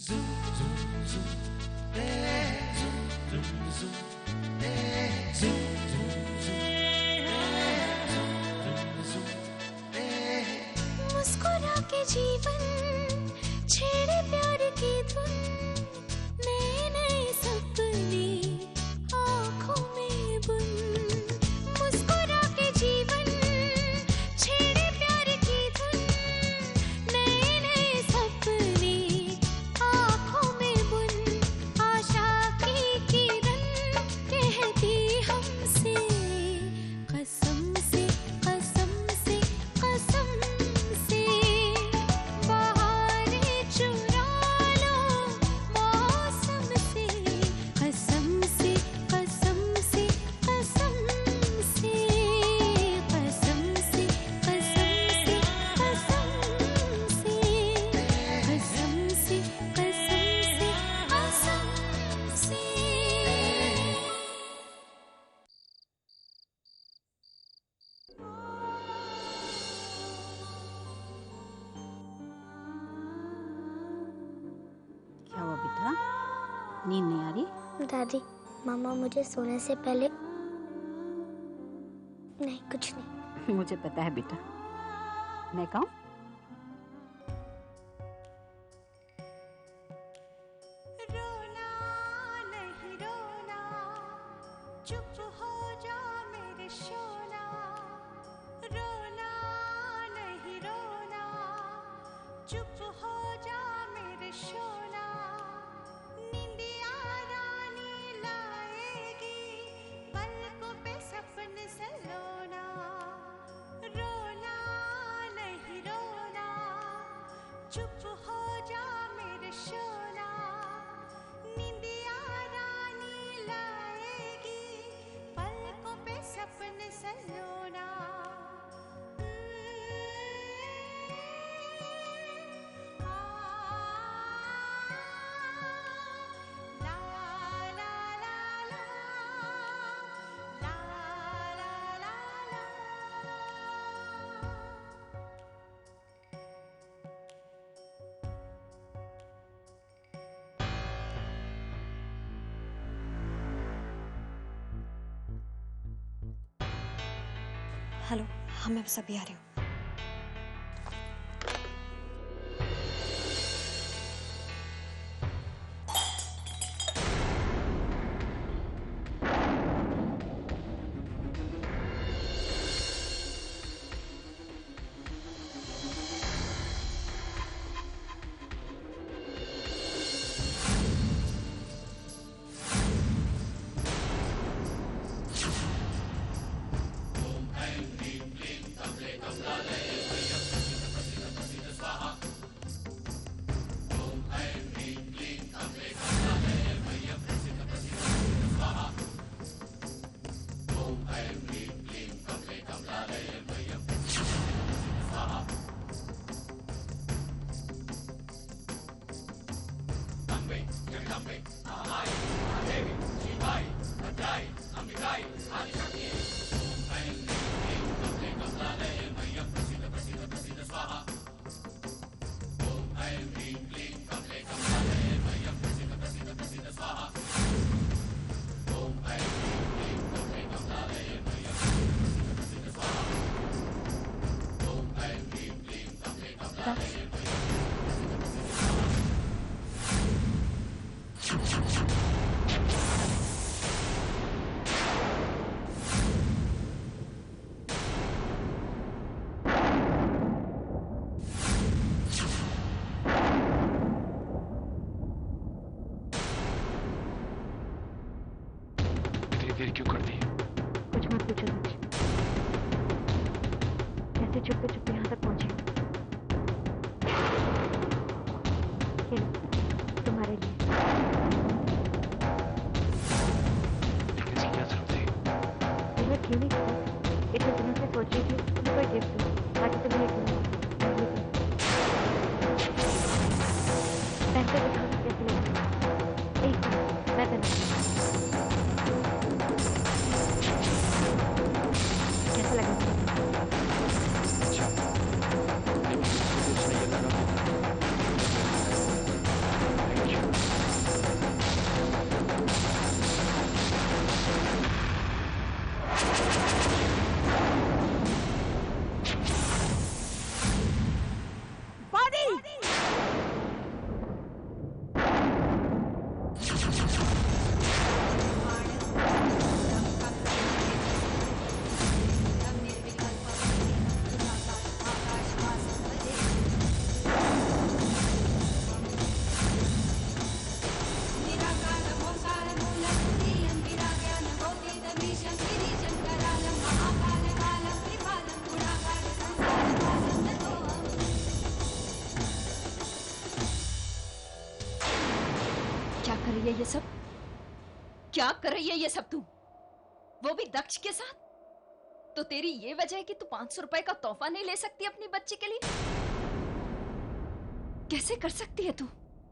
मुस्कुरा के जीवन छेड़े प्यार की धुन, नए नए सपने आँखों में बुन। मुस्कुरा के जीवन छेड़े प्यार की धुन, नए नए सपने आँखों में बुन। आशा की किरण कहती हमसे कसम से कसम से कसम से, बहारें चुरा लो मौसम से। कसम से कसम से कसम से, कसम से कसम से कसम से, कसम से कसम से कसम से। क्या हुआ बेटा, नींद नहीं आ रही? दादी, मामा मुझे सोने से पहले नहीं, कुछ नहीं। मुझे पता है बेटा, मैं कहूँ? रोना नहीं रोना, चुप हो जा मेरे सोना। रोना नहीं रोना, चुप हो जा मेरे सोना। निंदिया रानी लाएगी, पलकों पे सपने सलोना। रोना नहीं रोना, चुप हो जा मेरे सोना। निंदिया रानी लाएगी, पलकों पे सपने सलोना। ला ला ला ला, ला ला ला ला। हेलो, हाँ मैं बस अभी आ रही हूँ। देर क्यों कर दी? कुछ मत पूछो सच, कैसे चुपके चुपके यहाँ तक पहुंचे? ये लो, तुम्हारे लिए। लेकिन इसकी क्या जरूरत है? जरूरत क्यों नहीं थी? इतने दिनों से सोच रही थी तुम्हें कोई गिफ्ट दूँ, ताकि तुम्हें एक पहन कर दिखाओ कैसे लगेगा। एक मिनट, मैं पहना कैसा लगा? अच्छा, ये कुछ नहीं लगा। क्या कर रही है ये सब? क्या कर रही है ये सब तू? वो भी दक्ष के साथ? तो तेरी ये वजह है कि तू 500 रुपए का तोहफा नहीं ले सकती अपनी बच्ची के लिए? कैसे कर सकती है तू?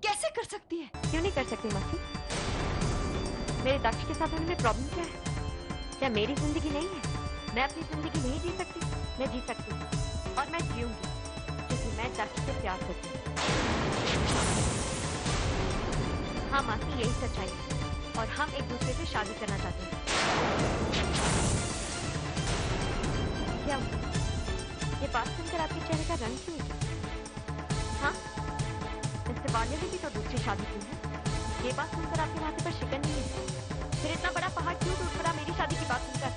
कैसे कर सकती है? क्यों नहीं कर सकती मासी? मेरे दक्ष के साथ उनमें प्रॉब्लम क्या है? क्या मेरी जिंदगी नहीं है? मैं अपनी जिंदगी नहीं जी सकती? मैं जी सकती हूँ और मैं जीऊंगी क्योंकि मैं दक्ष से प्यार करती हूँ। हाँ मासी, यही सच्चाई है और हम एक दूसरे से शादी करना चाहते हैं। क्या हुआ? ये बात सुनकर आपके चेहरे का रंग क्यों? हाँ, मिस्टर वाले ने भी तो दूसरी शादी की है। ये बात सुनकर आपके माथे पर शिकन नहीं है। फिर इतना बड़ा पहाड़ क्यों टूट पड़ा मेरी शादी की बात सुनकर?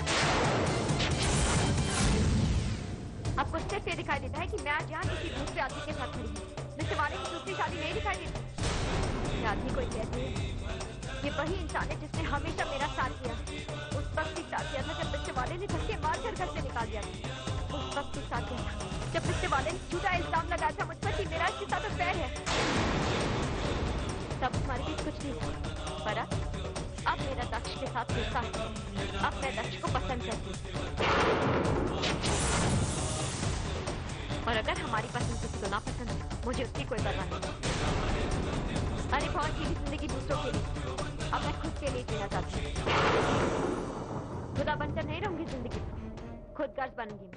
आपको सिर्फ ये दिखाई देता है कि मैं आज यहाँ किसी दूसरे आदमी के साथ खड़ी हूँ। मिस्टर वाले की दूसरी शादी नहीं दिखाई देती। ये आदमी कोई कहते हैं ये वही इंसान है जिसने हमेशा मेरा साथ दिया। उस वक्त भी साथ दिया था जब मिस्टर वाले ने धक्के मारकर घर से निकाल दिया था। उस वक्त भी साथ दिया था जब मिस्टर वाले ने झूठा इल्जाम लगाया था मुझ पर कि मेरा इसके साथ अफेयर है। तब हमारे बीच कुछ नहीं था, पर अब मेरा दक्ष के साथ रिश्ता है। अब मैं दक्ष को पसंद करती हूँ और अगर हमारी पसंद किसी को ना पसंद है, मुझे उसकी कोई परवाह नहीं। अरे बहुत की जिंदगी दूसरों के लिए, अब मैं खुद के लिए जीना चाहती हूँ। खुदा बनकर नहीं रहूंगी जिंदगी, खुद गर्ज बनूंगी।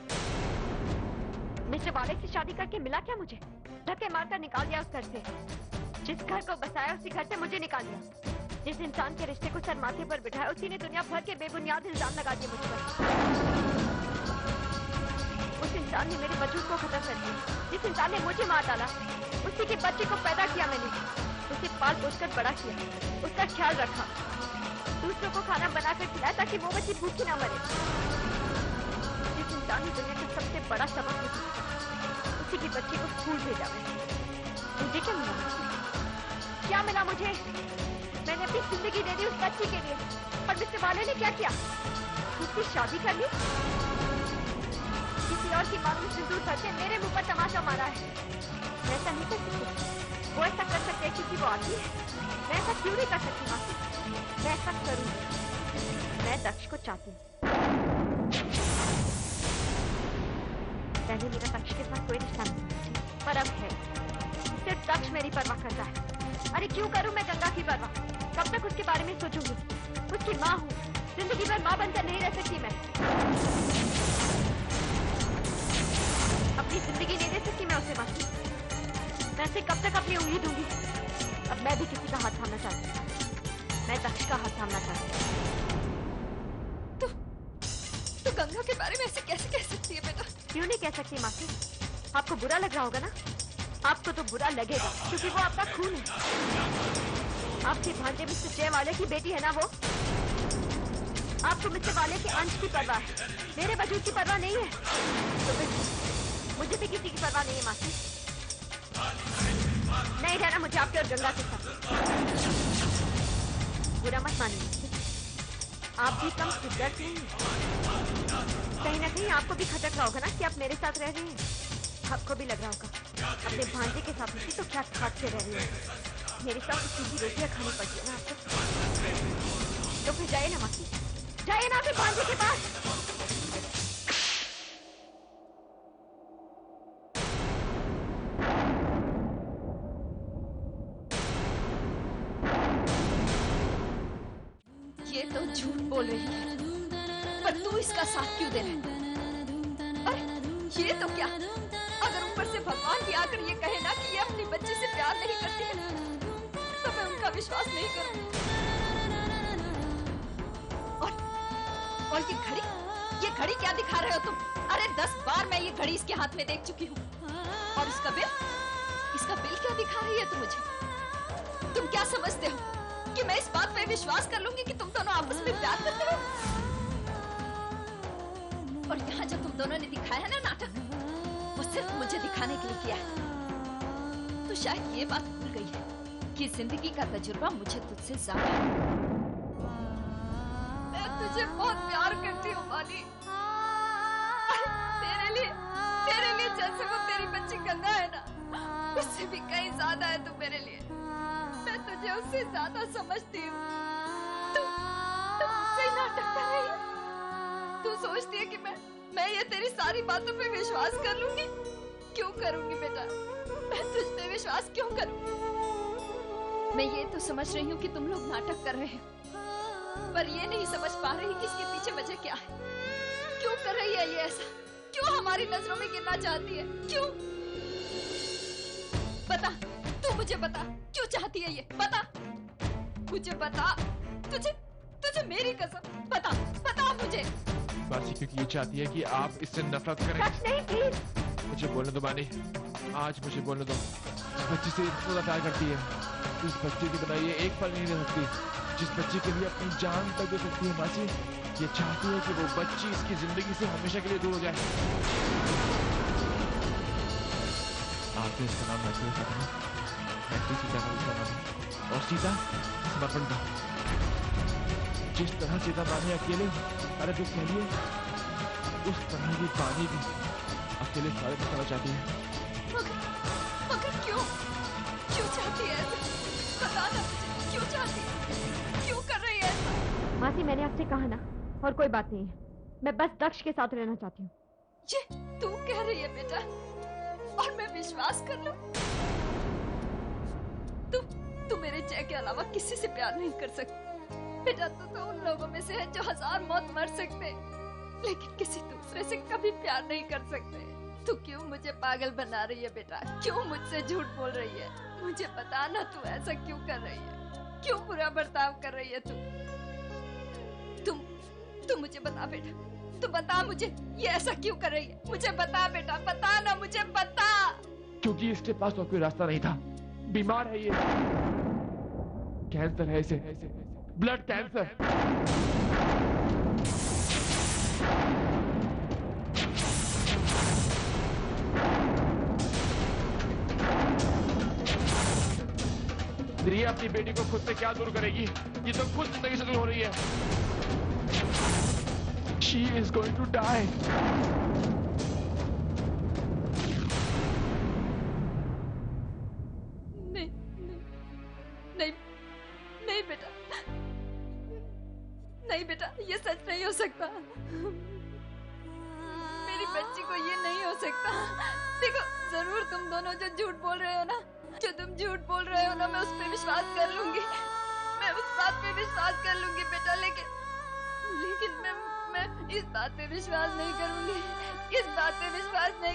मिस्टर वाले से शादी करके मिला क्या मुझे? धक्के मारकर निकाल दिया उस घर से। जिस घर को बसाया उसी घर से मुझे निकाल दिया। जिस इंसान के रिश्ते को सर माथे पर बिठाया उसी ने दुनिया भर के बेबुनियाद इल्जाम लगा दिए मुझ पर। उस इंसान ने मेरे वजूद को खत्म कर दिया। जिस इंसान ने मुझे मार डाला, उसी के बच्चे को पैदा किया मैंने, उसे पाल पोसकर बड़ा किया, उसका ख्याल रखा, दूसरों को खाना बनाकर खिलाया ताकि वो बच्ची भूखी ना मरे। जिस इंसान ने दुनिया का सबसे बड़ा सबक मुझे, उसी की बच्ची को स्कूल भेजा मैंने। मुझे क्या मिला? क्या मिला मुझे? मैंने अपनी जिंदगी दे दी उस बच्ची के लिए और मिस्टर वाले ने क्या किया? उसकी शादी कर ली, किसी और की मांग में सिंदूर भर के मेरे मुंह पर तमाशा मारा है। मैं ऐसा नहीं कर सकती। वो ऐसा कर सकते हैं क्योंकि वो आती है। मैं ऐसा क्यों नहीं कर सकती मासी? मैं ऐसा करूंगी। मैं दक्ष को चाहती हूँ। पहले मेरा दक्ष के साथ कोई रिश्ता नहीं, पर अब है। सिर्फ दक्ष मेरी परवाह करता है। अरे क्यों करूं मैं गंगा की परवाह? कब तक उसके बारे में सोचूंगी? उसकी माँ हूँ, जिंदगी भर माँ बनकर नहीं रह सकती मैं। अपनी जिंदगी नहीं दे सकती मैं उसे मासी। मैं उसे कब तक अपनी उंगली दूंगी? अब मैं भी किसी का हाथ थामना चाहती हूँ। मैं दक्ष का हाथ थामना चाहती हूँ। तो गंगा के बारे में ऐसे कैसे कह सकती है बेटा? क्यों नहीं कह सकती मासी? आपको बुरा लग रहा होगा ना? आपको तो बुरा लगेगा क्योंकि वो आपका खून है। आपके भांजे मिस्टर जय वाले की बेटी है ना वो? आपको मिस्टर वाले के अंश की परवाह है, मेरे वजूद की परवाह नहीं है। तो फिर मुझे भी किसी की परवाह नहीं है मासी। नहीं रहना मुझे आपके और गंगा के साथ। बुरा मत मानिए, आप भी कम सिद्धत नहीं है। कहीं ना कहीं आपको भी खटक रहा होगा ना कि आप मेरे साथ रह रही हैं। आपको भी लग रहा होगा अपने भांजे के साथ होती तो क्या खाद से रह रही है। मेरे साथ सीधी रोटियां खानी पड़ती है ना आपको। तो फिर जाइए ना मासी, जाइए ना अपने भांजे के पास। ये तो झूठ बोल रही है, पर तू इसका साथ क्यों दे रहा है? अरे ये तो क्या, अगर ऊपर से भगवान भी आकर ये कहे ना कि ये अपनी बच्ची से प्यार नहीं करती है, तो मैं उनका विश्वास नहीं करूंगी। और ये घड़ी क्या दिखा रहे हो तुम? अरे 10 बार मैं ये घड़ी इसके हाथ में देख चुकी हूँ। और इसका बिल क्या दिखा रही है तुम मुझे? तुम क्या समझते हो कि मैं इस बात पे विश्वास कर लूंगी कि तुम दोनों आपस में प्यार करते हो? और यहाँ जो तुम दोनों ने दिखाया ना नाटक, वो सिर्फ मुझे दिखाने के लिए किया है। तो शायद ये बात भूल गई है कि जिंदगी का तजुर्बा मुझे तुझसे ज्यादा है। मैं तुझे बहुत प्यार करती हूँ माली। तेरे लिए जैसे वो तेरी बच्ची गंगा है ना, उससे भी कहीं ज्यादा है तू मेरे लिए। मैं तुझे तुझे उससे ज्यादा समझती हूँ। तू मुझसे ही नाटक कर रही है। तू सोचती है कि मैं ये तेरी सारी बातों पे विश्वास कर लूंगी? क्यों करूंगी बेटा? मैं तुझ पे विश्वास क्यों करूंगी? मैं ये तो समझ रही हूँ कि तुम लोग नाटक कर रहे हैं, पर ये नहीं समझ पा रही कि इसके पीछे वजह क्या है। क्यों कर रही है ये ऐसा? क्यों हमारी नजरों में गिरना चाहती है? क्यों? बता, तू मुझे बता, क्यों चाहती है ये? बता, मुझे बता। तुझे मेरी कसम बता मुझे। मासी क्योंकि ये चाहती है कि आप इससे नफरत करें। नहीं प्लीज। मुझे बोलने दो मानी, आज मुझे बोलने दो। इस बच्ची से इतना प्यार करती है, उस बच्चे की बनाई ये एक पल नहीं रह सकती, जिस बच्चे के लिए अपनी जान तक दे सकती है। मासी ये चाहती है कि वो बच्ची इसकी जिंदगी से हमेशा के लिए दूर हो जाए। आपने इसका नाम रखा है, मैं तो सीता का उसका नाम है, और सीता समर्पण का। जिस तरह सीता माने अकेले अरे दुख के लिए, उस तरह ये पानी भी अकेले सारे बताना चाहती है। मगर क्यों चाहती है ऐसा? बता ना मुझे, क्यों चाहती है? क्यों कर रही है ऐसा? मासी मैंने आपसे कहा ना, और कोई बात नहीं है। मैं बस दक्ष के साथ रहना चाहती हूँ। ये तू कह रही है बेटा, और मैं विश्वास कर लूं? तू मेरे जय के अलावा किसी से प्यार नहीं कर सकती बेटा। तू तो उन लोगों में से है जो 1000 मौत मर सकते, लेकिन किसी दूसरे से कभी प्यार नहीं कर सकते। तू क्यों मुझे पागल बना रही है बेटा? क्यों मुझसे झूठ बोल रही है? मुझे बता ना, तू ऐसा क्यों कर रही है? क्यों बुरा बर्ताव कर रही है तू मुझे बता बेटा, तू बता मुझे, ये ऐसा क्यों कर रही है? मुझे बता बेटा, बता ना, मुझे बता। क्योंकि इसके पास और कोई रास्ता नहीं था। बीमार है ये, कैंसर है इसे, ब्लड कैंसर। रिया अपनी बेटी को खुद से क्या दूर करेगी? ये तो खुद जिंदगी से दूर हो रही है। She is going to die. नहीं बेटा, नहीं बेटा, ये सच नहीं हो सकता। मेरी बच्ची को ये नहीं हो सकता। देखो, जरूर तुम दोनों जो झूठ बोल रहे हो ना, मैं उस पे विश्वास कर लूंगी, मैं उस बात पे विश्वास कर लूंगी बेटा, लेकिन मैं इस बात पे विश्वास नहीं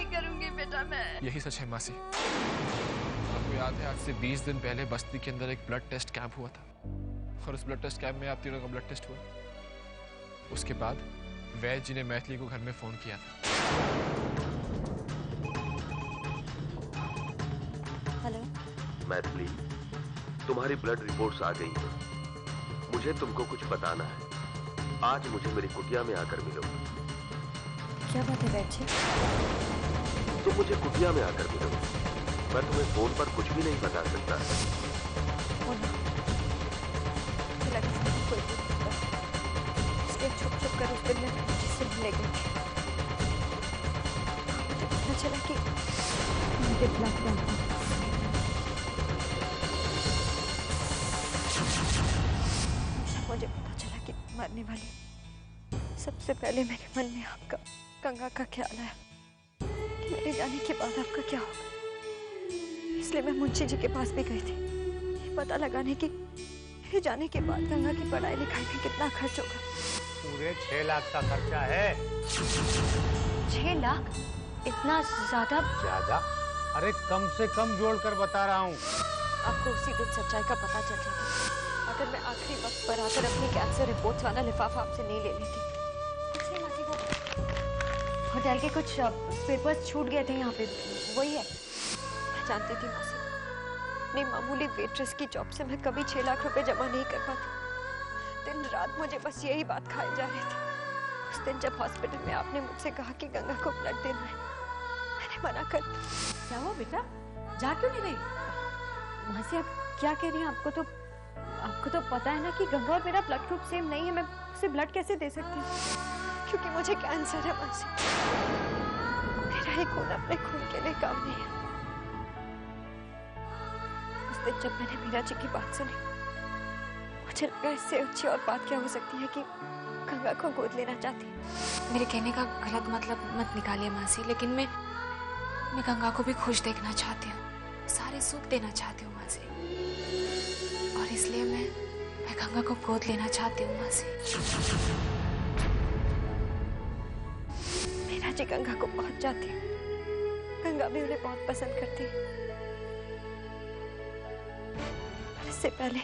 करूंगी, बेटा। मैं यही सच है मासी। आपको याद है आज से 20 दिन पहले बस्ती के अंदर एक ब्लड टेस्ट कैंप हुआ था, और उस ब्लड टेस्ट कैंप में आप तीनों का ब्लड टेस्ट हुआ। उसके बाद वैद्य जी ने मैथिली को घर में फोन किया था। हेलो मैथिली, तुम्हारी ब्लड रिपोर्ट्स आ गई हैं। मुझे तुमको कुछ बताना है। आज मुझे मेरी कुटिया में आकर मिलो। क्या बात है वैद्य जी? तुम मुझे कुटिया में आकर मिलो। मैं तुम्हें फोन पर कुछ भी नहीं बता सकता। इसलिए छुप कर उस दिन मैं जिससे मिले गई थी, मुझे पता चला कि मुझे ब्लड कैंसर। मुझे पता चला कि मरने वाली, सबसे पहले मेरे मन में आपका, गंगा का ख्याल आया कि मेरे जाने के बाद आपका क्या होगा। इसलिए मैं मुंशी जी के पास भी गई थी, ये पता लगाने की मेरे जाने के बाद गंगा की पढ़ाई लिखाई में कितना खर्च होगा। पूरे 6 लाख का खर्चा है। 6 लाख? इतना ज्यादा? अरे कम से कम जोड़ कर बता रहा हूँ। आपको उसी दिन सच्चाई का पता चल जाता अगर मैं आखिरी वक्त पर आकर अपनी कैंसर रिपोर्ट्स वाला लिफाफा आपसे नहीं ले लेती। होटल के कुछ पेपर्स छूट गए थे यहाँ पे, वही है। मैं जानती थी मासी, अपनी मामूली वेट्रेस की जॉब से मैं कभी 6 लाख रुपए जमा नहीं कर पाती। दिन रात मुझे बस यही बात खाई जा रही थी। उस दिन जब हॉस्पिटल में आपने मुझसे कहा कि गंगा को ब्लड देना है, मैंने मना कर दिया। क्या हुआ बेटा, जा क्यों नहीं रही? वहां से आप क्या कह रही हैं? आपको तो पता है ना कि गंगा और मेरा ब्लड ग्रुप सेम नहीं है। मैं उसे ब्लड कैसे दे सकती हूँ? क्योंकि मुझे कैंसर है मासी। मेरा ही खून अपने खून के लिए काम नहीं है। उस दिन जब मैंने मीरा जी की बात सुनी, मुझे लगा इससे अच्छी और बात क्या हो सकती है कि गंगा को गोद लेना चाहती। मेरे कहने का गलत मतलब मत निकालिए मासी, लेकिन मैं गंगा को भी खुश देखना चाहती हूँ, सारे सुख देना चाहती हूँ मासी, और इसलिए मैं गंगा को गोद लेना चाहती हूँ मासी। मीरा जी गंगा को बहुत चाहती है, गंगा भी उन्हें बहुत पसंद करती है। इससे पहले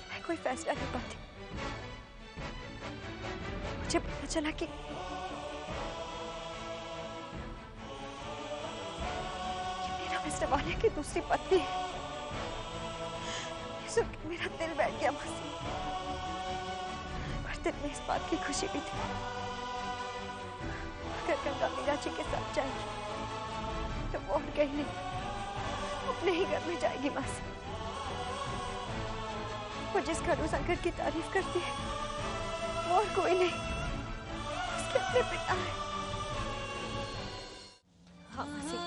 मैं कोई फैसला नहीं पाती। मुझे पता चला कि मेरा मिस्टर वाले की दूसरी पत्नी है। ये सुन के मेरा दिल बैठ गया मासी, पर दिल में इस बात की खुशी भी थी, अगर गंगा मीरा जी के साथ जाएगी तो वो और कहीं नहीं, अपने ही घर में जाएगी मासी। वो जिस खड़ूस अंकल की तारीफ करती है वो और कोई नहीं, उसके अपने पिता है। हाँ मासी,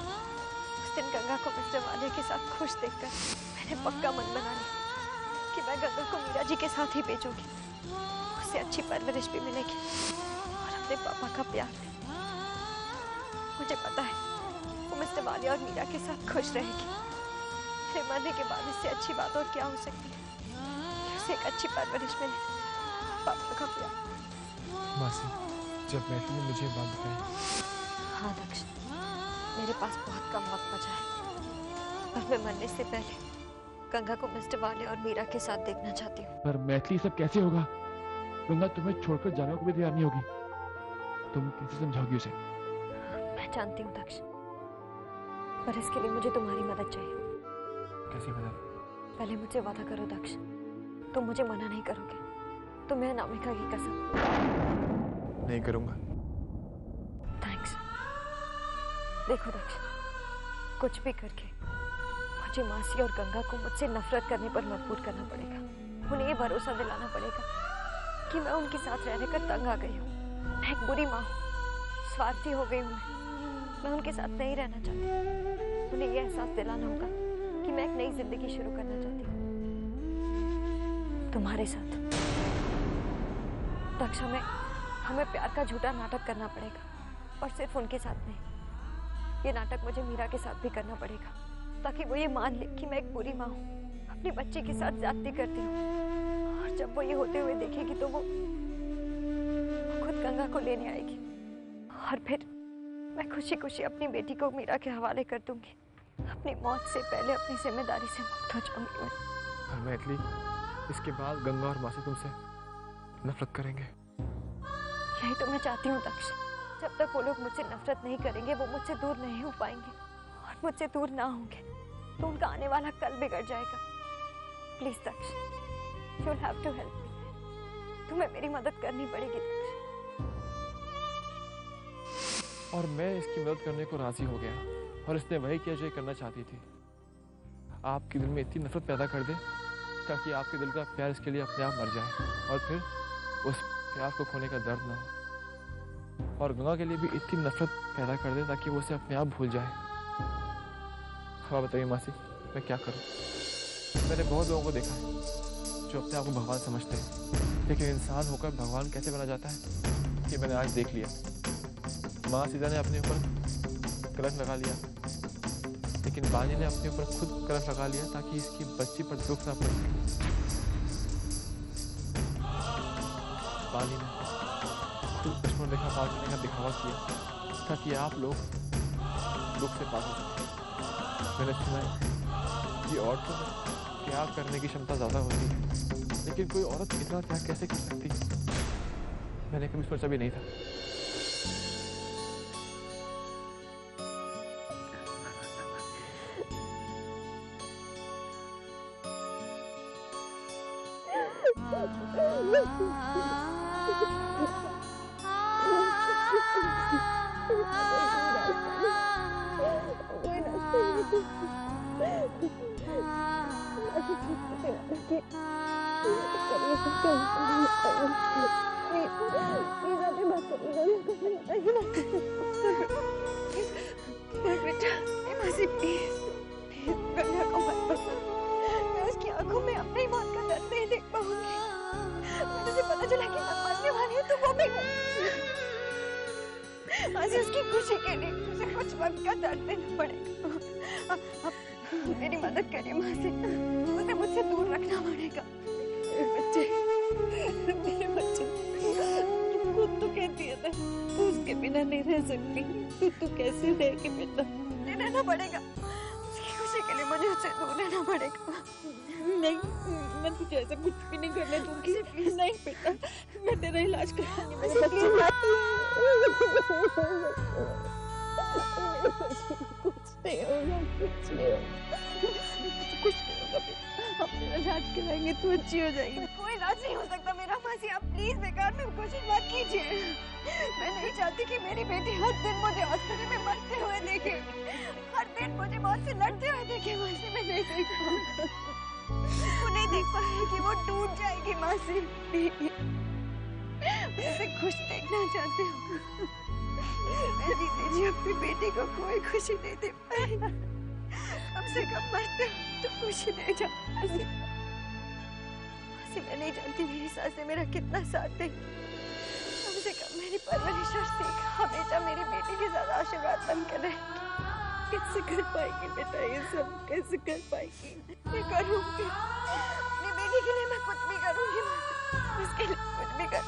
उस दिन गंगा को मिस्टर वाले के साथ खुश देखकर मैंने पक्का मन बना लिया कि मैं गंगा को मीरा जी के साथ ही भेजूंगी। उससे अच्छी परवरिश भी मिलेगी और अपने पापा का प्यार भी। मुझे पता है वो मिस्टर वाले और मीरा के साथ खुश रहेगी। मेरे मरने के बाद इससे अच्छी बात और क्या हो सकती है? उसे एक अच्छी परवरिश मिले, पापा का प्यार। मासी, जब मैथली ने मुझे बात बताई। हाँ दक्ष, मेरे पास बहुत कम वक्त बचा है, पर मैं मरने से पहले गंगा को मिस्टर वाले और मीरा के साथ देखना चाहती हूँ। पर मैथली सब कैसे होगा? गंगा तुम्हें छोड़कर जाने को भी तैयार नहीं होगी। तुम कैसे समझाओगी उसे? मैं जानती हूँ दक्ष, पर इसके लिए मुझे तुम्हारी मदद चाहिए। कैसी मदद? पहले मुझसे वादा करो दक्ष, तुम मुझे मना नहीं करोगे। तुम्हें अनामिका की कसम। नहीं करूंगा। थैंक्स। देखो दक्ष, कुछ भी करके मुझे मासी और गंगा को मुझसे नफरत करने पर मजबूर करना पड़ेगा। उन्हें ये भरोसा दिलाना पड़ेगा कि मैं उनके साथ रहने कर तंग आ गई हूँ। मैं एक बुरी माँ हूँ, स्वार्थी हो गई हूँ। मैं उनके साथ नहीं रहना चाहती। उन्हें ये एहसास दिलाना होगा कि मैं एक नई जिंदगी शुरू करना चाहती हूँ तुम्हारे साथ। दक्ष, हमें प्यार का झूठा नाटक करना पड़ेगा, और सिर्फ उनके साथ नहीं। ये नाटक मुझे मीरा के साथ भी करना पड़ेगा, ताकि वो ये मान ले कि मैं एक बुरी माँ हूँ, अपनी बच्ची के साथ ज्यादती करती हूँ। और जब वो ये होते हुए देखेगी तो वो खुद गंगा को लेने आएगी, और फिर मैं खुशी खुशी अपनी बेटी को मीरा के हवाले कर दूंगी। अपनी मौत से पहले अपनी जिम्मेदारी से मुक्त हो जाऊंगी मैं। और मैथली, इसके बाद गंगा और मासी तुमसे नफरत करेंगे। यही तो मैं चाहती हूँ दक्ष। जब तक वो लोग मुझसे नफरत नहीं करेंगे, वो मुझसे दूर नहीं हो पाएंगे, और मुझसे दूर ना होंगे तो उनका आने वाला कल बिगड़ जाएगा। Please Daksh, you will have to help me. तुम्हें मेरी मदद करनी पड़ेगी दक्ष। और मैं इसकी मदद करने को राजी हो गया, और इसने वही किया जो ये करना चाहती थी। आपके दिल में इतनी नफरत पैदा कर दे ताकि आपके दिल का प्यार इसके लिए अपने आप मर जाए, और फिर उस प्यार को खोने का दर्द ना हो। और गंगा के लिए भी इतनी नफरत पैदा कर दे ताकि वो उसे अपने आप भूल जाए। हाँ बताइए मासी, मैं क्या करूं? मैंने बहुत लोगों को देखा है जो अपने आप को भगवान समझते हैं, लेकिन इंसान होकर भगवान कैसे बना जाता है ये मैंने आज देख लिया। माँ सीता ने अपने ऊपर कलश लगा लिया, लेकिन बानी ने अपने ऊपर खुद कलश लगा लिया ताकि इसकी बच्ची पर दुख ना पड़े। बानी ने खुद दुश्मन रेखा पार करने का दिखावा किया ताकि आप लोग दुख से पार हो सकें। मैंने सुना है कि औरतों में त्याग करने की क्षमता ज्यादा होती है, लेकिन कोई औरत इतना त्याग कैसे कर सकती? मैंने कभी सोचा भी नहीं था। गंगा को मत बता। मैं उसकी आंखों में अपनी मौत का दर्द नहीं देख पाऊंगी। मुझे पता चला कि मैं मरने वाली हूँ तो वो भी मासी उसकी खुशी के लिए उसे कुछ वक्त का दर्द देना पड़ेगा। अब मेरी मदद करिए मासी, उसे मुझसे दूर रखना पड़ेगा। मेरे बच्चे खुद तो कहती है ना उसके बिना नहीं रह सकती, तू कैसे रहेगी बेटा? रहना पड़ेगा, उसकी खुशी के लिए मुझे उससे दूर रहना पड़ेगा। नहीं, मैं तुझे ऐसा कुछ भी नहीं करने दूंगी। नहीं बेटा, मैं तेरा इलाज कराऊंगी। मेरे बच्चे कुछ नहीं होगा, कुछ नहीं होगा बेटा। हम तेरा इलाज कराएंगे, तू अच्छी हो जाएगी। कोई इलाज नहीं हो सकता मेरा मासी, आप प्लीज बेकार में कोशिश मत कीजिए। मैं नहीं चाहती कि मेरी बेटी हर दिन मुझे हॉस्पिटल में मरते हुए देखे, हर दिन मुझे मौत से लड़ते हुए देखे। मासी मैं नहीं देख पाऊंगा, वो नहीं देख पाएगी, वो टूट जाएगी। मासी मैं उसे खुश देखना चाहती हूँ। मैं जीते जी अपनी बेटी को कोई खुशी नहीं दे पाई, कम से कम मरते तो खुशी दे जा। मासी मैं नहीं जानती मेरी सास ने मेरा कितना साथ दे, कम से कम मेरी परवरिश और सीख हमेशा मेरी बेटी के साथ आशीर्वाद बनकर रहेगी। कैसे कर पाएगी बेटा ये सब, कैसे कर पाएगी? मैं करूँगी अपनी बेटी के लिए, मैं कुछ भी करूँगी, उसके लिए कुछ भी कर